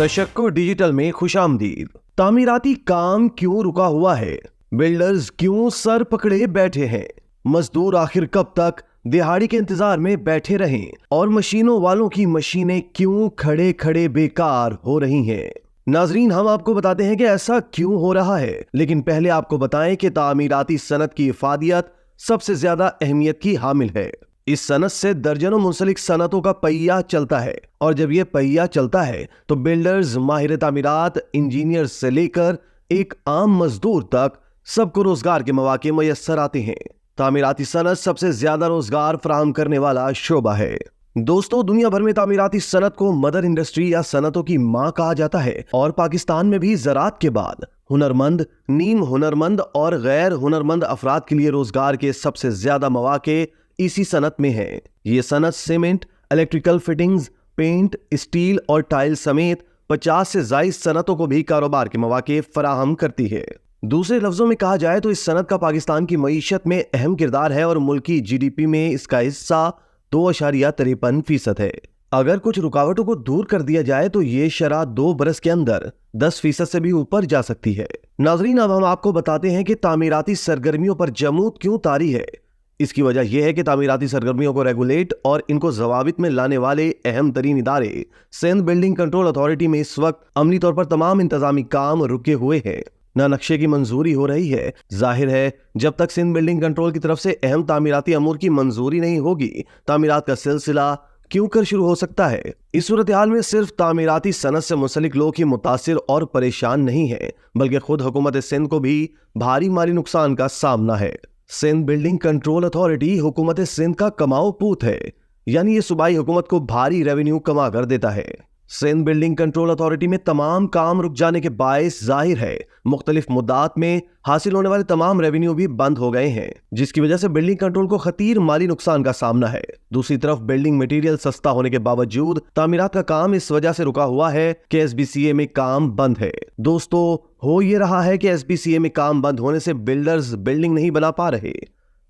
तशक्कुर digital में खुशामदीद। तामीराती काम क्यों रुका हुआ है? बिल्डर्स क्यों सर पकड़े बैठे हैं? मजदूर आखिर कब तक दिहाड़ी के इंतजार में बैठे रहें? और मशीनों वालों की मशीनें क्यों खड़े खड़े बेकार हो रही हैं? नाजरीन, हम आपको बताते हैं कि ऐसा क्यों हो रहा है, लेकिन पहले आपको बताएं कि तामीराती सनत की इफादियत सबसे ज्यादा अहमियत की हामिल है। इस सनत से दर्जनों मुंसलिक सनतों का पहिया चलता है, और जब यह पहिया चलता है तो बिल्डर्स, माहिर तामीरात, इंजीनियर से लेकर एक आम मजदूर तक सबको रोजगार के मौके मुयस्सर आते हैं। तामीराती सनत सबसे ज्यादा रोजगार फराहम करने वाला शोबा है। दोस्तों, दुनिया भर में तामीराती सनत को मदर इंडस्ट्री या सनतों की मां कहा जाता है, और पाकिस्तान में भी ज़राअत के बाद हुनरमंद, नीम हुनरमंद और गैर हुनरमंद अफराद के लिए रोजगार के सबसे ज्यादा मौके इसी सनत में है। ये Sanat cement, electrical fittings, paint, steel और टाइल समेत 50 से ज्यादा सनतों को भी कारोबार के मौके फराहम करती है। दूसरे लफ्जों में कहा जाए तो इस सनत का पाकिस्तान की मईशत में अहम किरदार है और मुल्की GDP में इसका हिस्सा 2.53% है। अगर कुछ रुकावटों को दूर कर दिया जाए तो ये शरह 2 बरस के अंदर 10% से भी ऊपर जा सकती है। नाजरीन, अब हम आपको बताते हैं कि तामीराती सरगर्मियों पर जमूद क्यों तारी है। इसकी वजह यह है कि तामीराती सरगर्मियों को रेगुलेट और इनको जवाबित में लाने वाले अहम तरीन इदारे सिंध बिल्डिंग कंट्रोल अथॉरिटी में इस वक्त अमली तौर पर तमाम इंतजामी काम रुके हुए हैं। न नक्शे की मंजूरी हो रही है। जाहिर है, जब तक सिंध बिल्डिंग कंट्रोल की तरफ से अहम तामीराती अमूर की मंजूरी नहीं होगी, तामीरात का सिलसिला क्यों कर शुरू हो सकता है। इस सूरत हाल में सिर्फ तामीराती सनत से मुंसलिक लोग ही मुतासिर और परेशान नहीं है, बल्कि खुद हुकूमत सिंध को भी भारी माली नुकसान का सामना है। सिंध बिल्डिंग कंट्रोल अथॉरिटी हुकूमत सिंध का कमाओ पूत है, यानी ये सूबाई हुकूमत को भारी रेवेन्यू कमा कर देता है। सिंध बिल्डिंग कंट्रोल अथॉरिटी में तमाम काम रुक जाने के बायस जाहिर है मुख्तलिफ मुद्दात में हासिल होने वाले तमाम रेवेन्यू भी बंद हो गए हैं, जिसकी वजह से बिल्डिंग कंट्रोल को खतीर माली नुकसान का सामना है। दूसरी तरफ बिल्डिंग मटेरियल सस्ता होने के बावजूद तामीरात का काम इस वजह से रुका हुआ है कि SBCA में काम बंद है। दोस्तों, हो ये रहा है कि SBCA में काम बंद होने से बिल्डर्स बिल्डिंग नहीं बना पा रहे।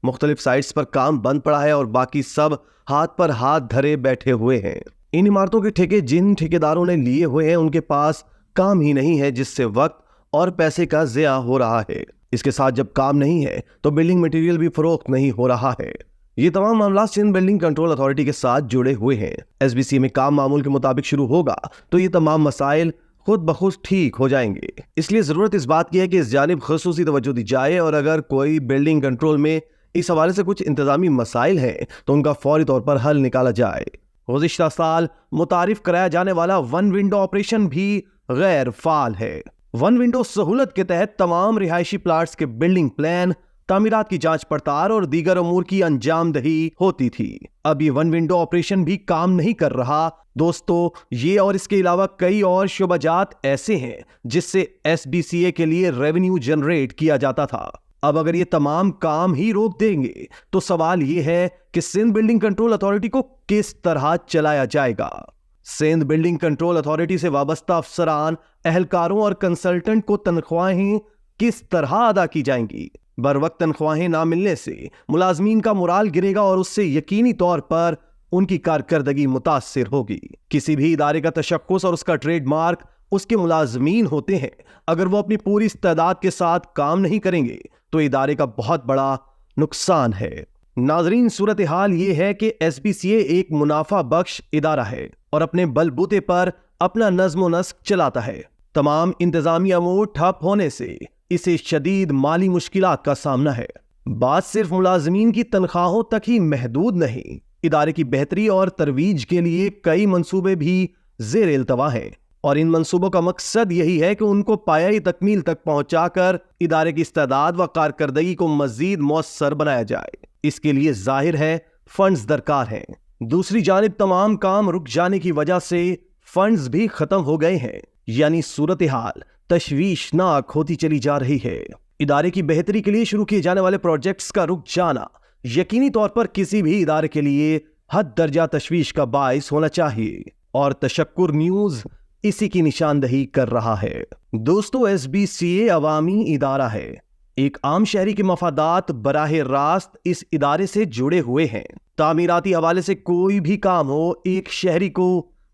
मुख्तलिफ साइट्स पर काम बंद पड़ा है और बाकी सब हाथ पर हाथ धरे बैठे हुए हैं। इन इमारतों के ठेके जिन ठेकेदारों ने लिए हुए हैं उनके पास काम ही नहीं है, जिससे वक्त और पैसे का ज़िया हो रहा है। इसके साथ जब काम नहीं है तो बिल्डिंग मटेरियल भी फरोख्त नहीं हो रहा है। ये तमाम मामला सिंध बिल्डिंग कंट्रोल अथॉरिटी के साथ जुड़े हुए हैं। SBCA में काम मामूल के मुताबिक शुरू होगा तो ये तमाम मसाइल खुद बखुद ठीक हो जाएंगे। इसलिए ज़रूरत इस बात की है कि इस जानिब ख़ुसूसी तवज्जो दी जाए, और अगर कोई बिल्डिंग कंट्रोल में इस हवाले से कुछ इंतजामी मसाइल हैं तो उनका फौरी तौर पर हल निकाला जाए। गुज़िश्ता साल मुतारिफ कराया जाने वाला वन विंडो ऑपरेशन भी गैर फाल है। वन विंडो सहूलत के तहत तमाम रिहायशी प्लाट्स के बिल्डिंग प्लान, तामीरात की जांच पड़ताल और दीगर अमूर की अंजामदही होती थी। अब ये वन विंडो ऑपरेशन भी काम नहीं कर रहा। दोस्तों, ये और इसके अलावा कई और शुबजात ऐसे हैं जिससे SBCA के लिए रेवेन्यू जनरेट किया जाता था। अब अगर ये तमाम काम ही रोक देंगे तो सवाल ये है कि सिंध बिल्डिंग कंट्रोल अथॉरिटी को किस तरह चलाया जाएगा। सिंध बिल्डिंग कंट्रोल अथॉरिटी से वाबस्ता अफसरान, अहलकारों और कंसल्टेंट को तनख्वाहें किस तरह अदा की जाएंगी। बर वक्त तनख्वाहें ना मिलने से मुलाजमीन का मोराल गिरेगा और उससे यकीनी तौर पर उनकी कारकर्दगी मुतासिर होगी। किसी भी इदारे का तशक्कुस और उसका ट्रेडमार्क उसके मुलाजमीन होते हैं। अगर वो अपनी पूरी इस्तेदाद के साथ काम नहीं करेंगे तो इदारे का बहुत बड़ा नुकसान है। नाजरीन, सूरत हाल ये है कि SBCA एक मुनाफा बख्श इदारा है और अपने बलबूते पर अपना नज़्म नस्क चलाता है। तमाम इंतजामी अमूर ठप होने से इसे शदीद माली मुश्किलात का सामना है। बात सिर्फ मुलाजमीन की तनख्वाहों तक ही महदूद नहीं, इदारे की बेहतरी और तरवीज के लिए कई मंसूबे भी ज़ेर इल्तवा हैं, और इन मंसूबों का मकसद यही है कि उनको पायाई तकमील तक पहुंचाकर इदारे की इस्तेदाद व कारकर्दगी को मजीद मौसर बनाया जाए। इसके लिए जाहिर है फंड्स दरकार हैं। दूसरी जानिब तमाम काम रुक जाने की वजह से फंड्स भी खत्म हो गए हैं, यानी सूरत हाल तशवीशनाक होती चली जा रही है। इदारे की बेहतरी के लिए शुरू किए जाने वाले प्रोजेक्ट्स का रुक जाना यकीनी तौर पर किसी भी इदारे के लिए हद दर्जा तशवीश का बाइस होना चाहिए, और तशक्कुर न्यूज़ इसी की निशानदही कर रहा है। दोस्तों, SBCA अवामी इदारा है। एक आम शहरी के मफादात बराह रास्त इस इदारे से जुड़े हुए हैं। तामीराती हवाले से कोई भी काम हो, एक शहरी को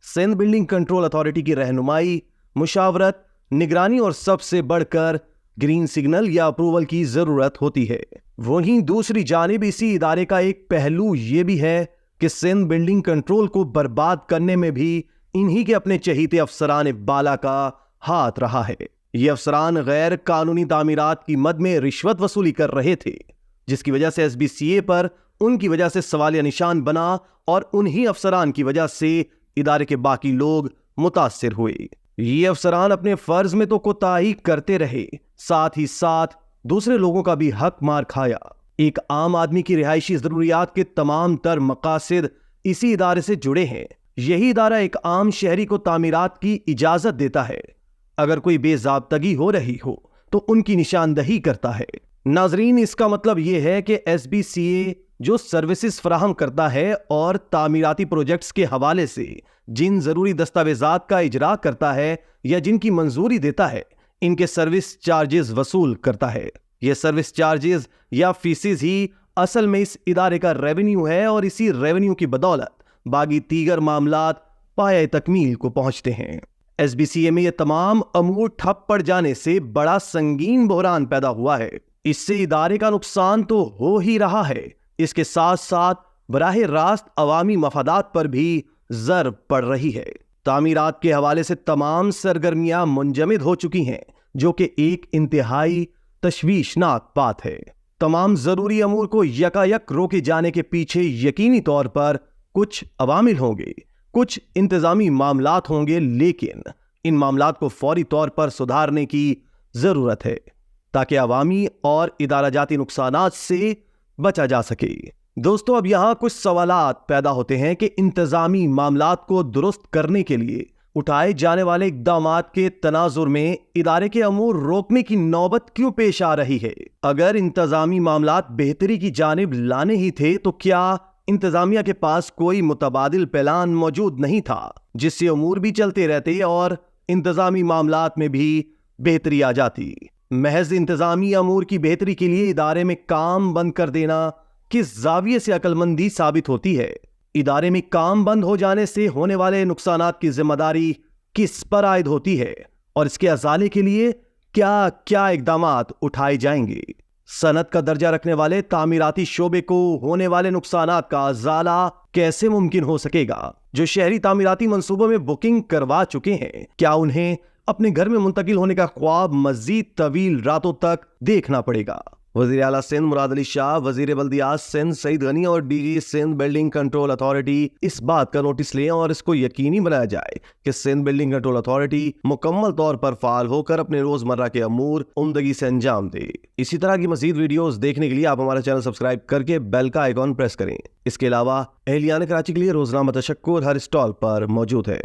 सिंध बिल्डिंग कंट्रोल अथॉरिटी की रहनुमाई, मुशावरत, निगरानी और सबसे बढ़कर ग्रीन सिग्नल या अप्रूवल की जरूरत होती है। वहीं दूसरी जानिब इसी इदारे का एक पहलू यह भी है कि सिंध बिल्डिंग कंट्रोल को बर्बाद करने में भी इन्हीं के अपने चहीते अफसरान बाला का हाथ रहा है। ये अफसरान गैर कानूनी तामीरात की मद में रिश्वत वसूली कर रहे थे, जिसकी वजह से SBCA पर उनकी वजह से सवालिया निशान बना और उन्हीं अफसरान की वजह से इदारे के बाकी लोग मुतासिर हुए। ये अफसरान अपने फर्ज में तो कोताही करते रहे, साथ ही साथ दूसरे लोगों का भी हक मार खाया। एक आम आदमी की रिहायशी जरूरियात के तमाम तर मकासद इसी इदारे से जुड़े हैं। यही इदारा एक आम शहरी को तामीरात की इजाजत देता है। अगर कोई बेजाब्तगी हो रही हो तो उनकी निशानदही करता है। नाजरीन, इसका मतलब यह है कि SBCA जो सर्विसेज फराहम करता है और तामीराती प्रोजेक्ट्स के हवाले से जिन जरूरी दस्तावेजात का इजरा करता है या जिनकी मंजूरी देता है, इनके सर्विस चार्जेस वसूल करता है। यह सर्विस चार्जेस या फीसेज ही असल में इस इदारे का रेवेन्यू है और इसी रेवेन्यू की बदौलत बाकी दीगर मामलात पाया तकमील को पहुंचते हैं। SBCA में यह तमाम अमूर ठप पड़ जाने से बड़ा संगीन बहरान पैदा हुआ है। इससे इदारे का नुकसान तो हो ही रहा है, इसके साथ साथ बराह रास्त अवामी मफादात पर भी ज़र पड़ रही है। तामीरात के हवाले से तमाम सरगर्मियां मुंजमद हो चुकी हैं, जो कि एक इंतहाई तशवीशनाक बात है। तमाम जरूरी अमूर को यकायक रोके जाने के पीछे यकीनी तौर पर कुछ अवामिल होंगे, कुछ इंतजामी मामलात होंगे, लेकिन इन मामलात को फौरी तौर पर सुधारने की जरूरत है ताकि अवामी और इदारा जाती नुकसानात से बचा जा सके। दोस्तों, अब यहां कुछ सवालात पैदा होते हैं कि इंतजामी मामलात को दुरुस्त करने के लिए उठाए जाने वाले इक़दामात के तनाजुर में इदारे के अमूर रोकने की नौबत क्यों पेश आ रही है। अगर इंतजामी मामलात बेहतरी की जानिब लाने ही थे तो क्या इंतजामिया के पास कोई मुतबादिल प्लान मौजूद नहीं था जिससे अमूर भी चलते रहते और इंतजामी मामलात में भी बेहतरी आ जाती। महज इंतजामी अमूर की बेहतरी के लिए इदारे में काम बंद कर देना किस जाविये से अक्लमंदी साबित होती है। इदारे में काम बंद हो जाने से होने वाले नुकसानात की जिम्मेदारी किस पर आयद होती है और इसके अजाले के लिए क्या क्या इकदामात उठाए जाएंगे। सनत का दर्जा रखने वाले तामीराती शोबे को होने वाले नुकसानात का अजाला कैसे मुमकिन हो सकेगा। जो शहरी तामीराती मंसूबों में बुकिंग करवा चुके हैं, क्या उन्हें अपने घर में मुंतकिल होने का ख्वाब मजीद तवील रातों तक देखना पड़ेगा। वजीर आला सिंध मुराद अली शाह, वजीर बल्दियात सिंध सईद गनी और DG Sindh building control authority इस बात का नोटिस लें और इसको यकीनी बनाया जाए कि सिंध बिल्डिंग कंट्रोल अथॉरिटी मुकम्मल तौर पर फाल होकर अपने रोजमर्रा के अमूर उम्दगी से अंजाम दे। इसी तरह की मजीद वीडियोस देखने के लिए आप हमारा चैनल सब्सक्राइब करके बेल का आइकॉन प्रेस करें। इसके अलावा अहलियान कराची के लिए रोजनामा तशक्कुर हर स्टॉल पर मौजूद है।